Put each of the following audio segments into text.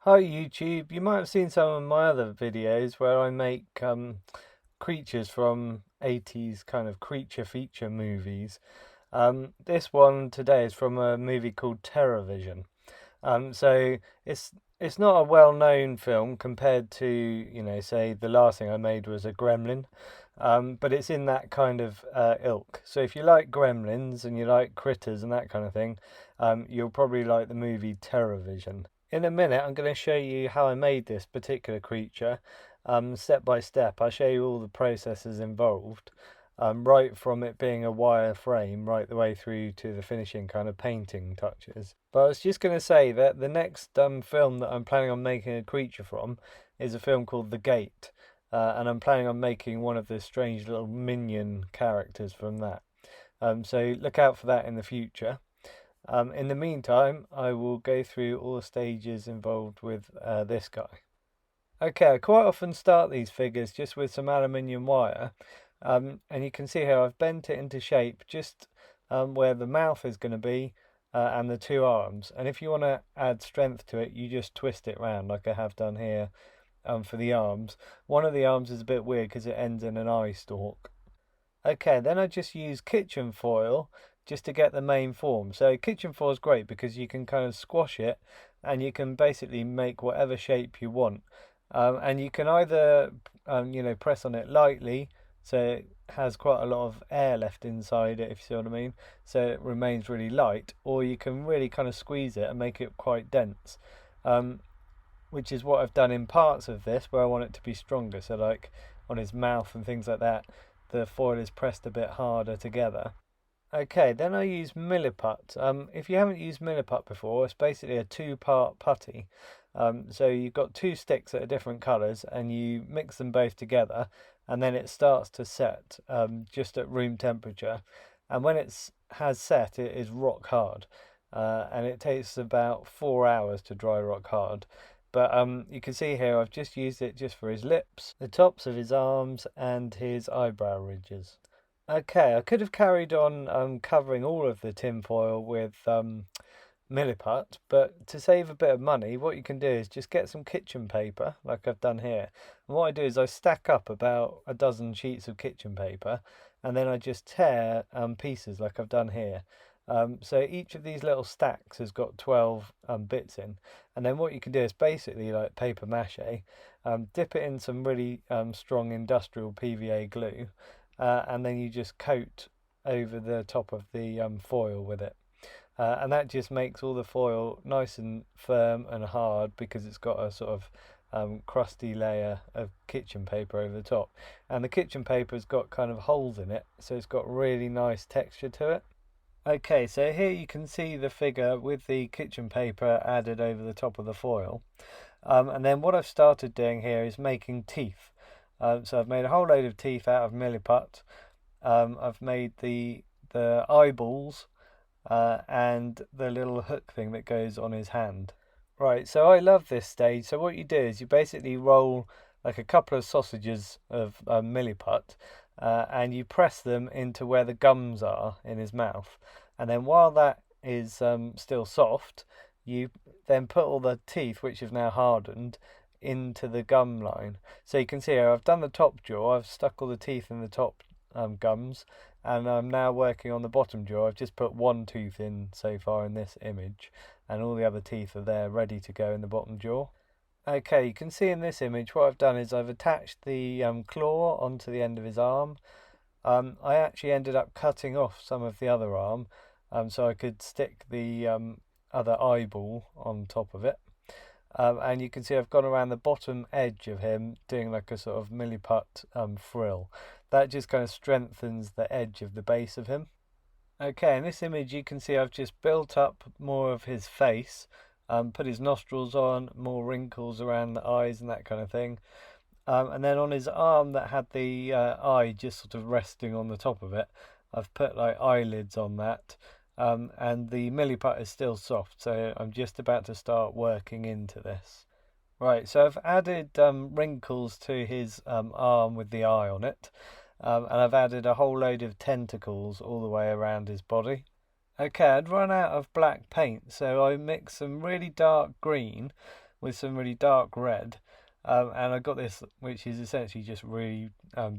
Hi YouTube, you might have seen some of my other videos where I make creatures from 80s kind of creature feature movies. This one today is from a movie called TerrorVision. So it's not a well-known film compared to, say the last thing I made was a Gremlin. But it's in that kind of ilk. So if you like Gremlins and you like critters and that kind of thing, you'll probably like the movie TerrorVision. In a minute, I'm going to show you how I made this particular creature, step by step. I'll show you all the processes involved, right from it being a wire frame right the way through to the finishing kind of painting touches. But I was just going to say that the next film that I'm planning on making a creature from is a film called The Gate, and I'm planning on making one of the strange little minion characters from that. So look out for that in the future. In the meantime, I will go through all the stages involved with this guy. Okay, I quite often start these figures just with some aluminium wire, and you can see how I've bent it into shape just where the mouth is going to be and the two arms. And if you want to add strength to it, you just twist it round like I have done here for the arms. One of the arms is a bit weird because it ends in an eye stalk. Okay, then I just use kitchen foil just to get the main form. So kitchen foil is great because you can kind of squash it and you can basically make whatever shape you want. And you can either, press on it lightly so it has quite a lot of air left inside it, if you see what I mean, so it remains really light, or you can really kind of squeeze it and make it quite dense, which is what I've done in parts of this where I want it to be stronger. So like on his mouth and things like that, the foil is pressed a bit harder together. Okay, then I use Milliput. If you haven't used Milliput before, it's basically a two-part putty. So you've got two sticks that are different colours, and you mix them both together, and then it starts to set just at room temperature. And when it has set, it is rock hard, and it takes about 4 hours to dry rock hard. But you can see here I've just used it just for his lips, the tops of his arms, and his eyebrow ridges. Okay, I could have carried on covering all of the tinfoil with Milliput, but to save a bit of money, what you can do is just get some kitchen paper, like I've done here. And what I do is I stack up about a dozen sheets of kitchen paper, and then I just tear pieces, like I've done here. So each of these little stacks has got 12 bits in, and then what you can do is basically like paper mache, dip it in some really strong industrial PVA glue, and then you just coat over the top of the foil with it. And that just makes all the foil nice and firm and hard because it's got a sort of crusty layer of kitchen paper over the top. And the kitchen paper's got kind of holes in it, so it's got really nice texture to it. Okay, so here you can see the figure with the kitchen paper added over the top of the foil. And then what I've started doing here is making teeth. So I've made a whole load of teeth out of Milliput. I've made the eyeballs and the little hook thing that goes on his hand. Right, so I love this stage. So what you do is you basically roll like a couple of sausages of Milliput, and you press them into where the gums are in his mouth. And then while that is still soft, you then put all the teeth, which have now hardened, into the gum line. So you can see here I've done the top jaw, I've stuck all the teeth in the top gums, and I'm now working on the bottom jaw. I've just put one tooth in so far in this image, and all the other teeth are there ready to go in the bottom jaw. Okay, you can see in this image what I've done is I've attached the claw onto the end of his arm. I actually ended up cutting off some of the other arm so I could stick the other eyeball on top of it. And you can see I've gone around the bottom edge of him doing like a sort of Milliput frill. That just kind of strengthens the edge of the base of him. Okay, in this image you can see I've just built up more of his face, put his nostrils on, more wrinkles around the eyes and that kind of thing. And then on his arm that had the eye just sort of resting on the top of it, I've put like eyelids on that. And the Milliput is still soft, so I'm just about to start working into this. Right, so I've added wrinkles to his arm with the eye on it, and I've added a whole load of tentacles all the way around his body. Okay, I'd run out of black paint, so I mixed some really dark green with some really dark red. And I got this, which is essentially just really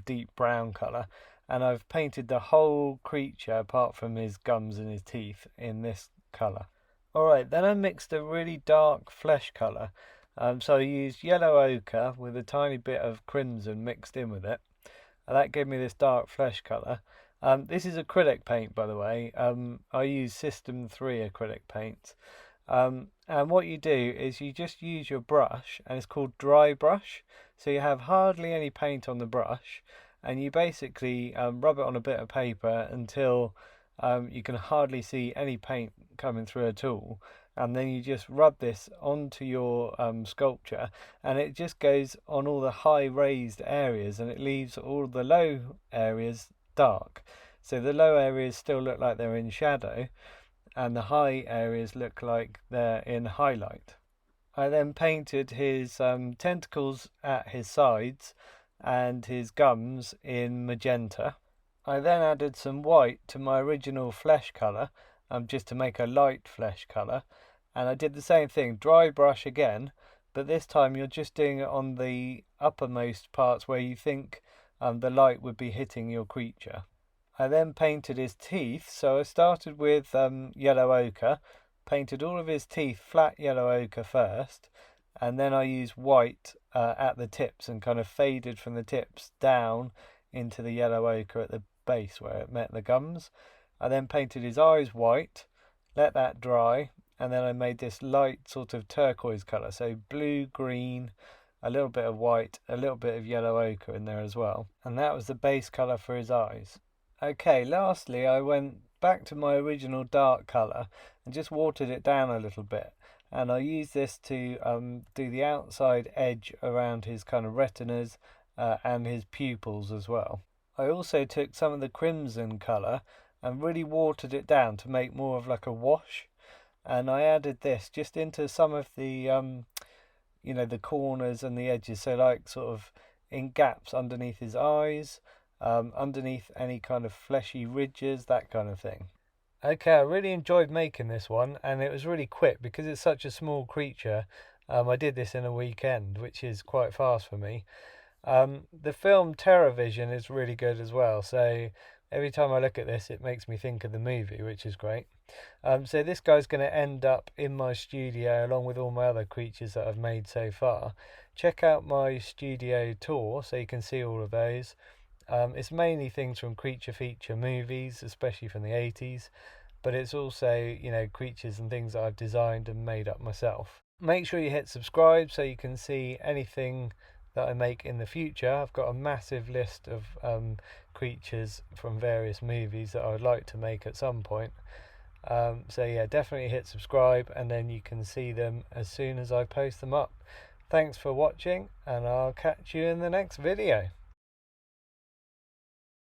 deep brown colour. And I've painted the whole creature, apart from his gums and his teeth, in this colour. Alright, then I mixed a really dark flesh colour. So I used yellow ochre with a tiny bit of crimson mixed in with it. And that gave me this dark flesh colour. This is acrylic paint, by the way. I use System 3 acrylic paint. And what you do is you just use your brush, and it's called dry brush. So you have hardly any paint on the brush, and you basically rub it on a bit of paper until you can hardly see any paint coming through at all. And then you just rub this onto your sculpture, and it just goes on all the high raised areas, and it leaves all the low areas dark. So the low areas still look like they're in shadow, and the high areas look like they're in highlight. I then painted his tentacles at his sides and his gums in magenta. I then added some white to my original flesh colour, just to make a light flesh colour. And I did the same thing, dry brush again, but this time you're just doing it on the uppermost parts where you think the light would be hitting your creature. I then painted his teeth, so I started with yellow ochre, painted all of his teeth flat yellow ochre first, and then I used white at the tips and kind of faded from the tips down into the yellow ochre at the base where it met the gums. I then painted his eyes white, let that dry, and then I made this light sort of turquoise colour, so blue, green, a little bit of white, a little bit of yellow ochre in there as well, and that was the base colour for his eyes. Okay, lastly I went back to my original dark colour and just watered it down a little bit, and I used this to do the outside edge around his kind of retinas and his pupils as well. I also took some of the crimson colour and really watered it down to make more of like a wash, and I added this just into some of the the corners and the edges, so like sort of in gaps underneath his eyes, underneath any kind of fleshy ridges, that kind of thing. Okay, I really enjoyed making this one, and it was really quick because it's such a small creature. I did this in a weekend, which is quite fast for me. The film TERRORVISION is really good as well, so every time I look at this it makes me think of the movie, which is great. So this guy's going to end up in my studio along with all my other creatures that I've made so far. Check out my studio tour so you can see all of those. It's mainly things from creature feature movies, especially from the 80s, but it's also, creatures and things that I've designed and made up myself. Make sure you hit subscribe so you can see anything that I make in the future. I've got a massive list of creatures from various movies that I would like to make at some point. So yeah, definitely hit subscribe, and then you can see them as soon as I post them up. Thanks for watching, and I'll catch you in the next video.